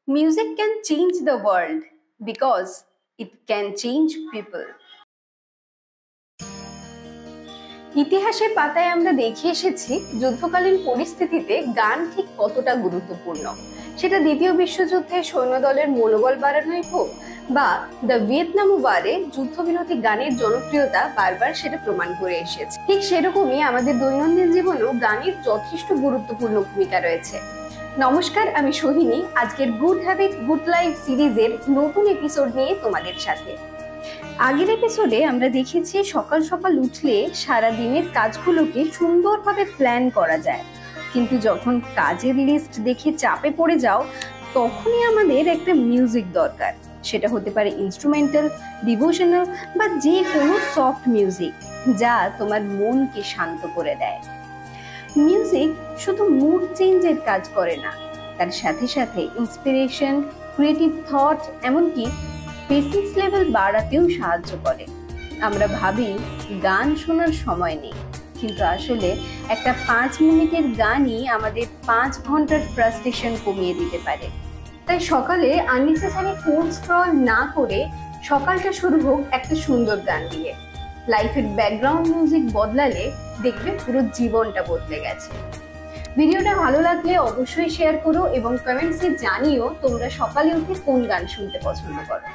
Music can change the world because it can change people. ইতিহাসের পাতায় আমরা দেখে এসেছি যুদ্ধকালীন পরিস্থিতিতে গান ঠিক কতটা গুরুত্বপূর্ণ। সেটা দ্বিতীয় বিশ্বযুদ্ধে সৈন্যদলের মনোবল বাড়ানোই হোক বা দ্য ভিয়েতনাম ওয়ারে যুদ্ধবিরোধী গানের জনপ্রিয়তা বারবার সেটা প্রমাণ করে এসেছে। ঠিক সেরকমই আমাদের দৈনন্দিন জীবনেও গানের যথেষ্ট গুরুত্বপূর্ণ ভূমিকা রয়েছে। নমস্কার, আমি সোহিনী। আজকের গুড হ্যাবিট গুড লাইফ সিরিজের নতুন এপিসোড নিয়ে তোমাদের সাথে। আগের এপিসোডে আমরা দেখেছি সকাল সকাল উঠলে সারা দিনের কাজগুলোকে সুন্দরভাবে প্ল্যান করা যায়, কিন্তু যখন কাজের লিস্ট দেখে চাপে পড়ে যাও তখনই আমাদের একটা মিউজিক দরকার। সেটা হতে পারে ইনস্ট্রুমেন্টাল, ডিভোশনাল বা যে কোনো সফট মিউজিক যা তোমার মনকে শান্ত করে দেয়। মিউজিক শুধু মুড চেঞ্জের কাজ করে না, তার সাথে সাথে ইন্সপিরেশন, ক্রিয়েটিভ থট, এমনকি পেশেন্স লেভেল বাড়াতেও সাহায্য করে। আমরা ভাবি গান শোনার সময় নেই, কিন্তু আসলে একটা 5 মিনিটের গানই আমাদের 5 ঘন্টার ফ্রাস্ট্রেশন কমিয়ে দিতে পারে। তাই সকালে আননেসেসারি ফোন স্ক্রল না করে সকালটা শুরু হোক একটা সুন্দর গান দিয়ে। লাইফের ব্যাকগ্রাউন্ড মিউজিক বদলালে দেখবে পুরো জীবনটা বদলে গেছে। ভিডিওটা ভালো লাগলে অবশ্যই শেয়ার করো এবং কমেন্টসে জানিও তোমরা সকালে উঠে কোন গান শুনতে পছন্দ করো।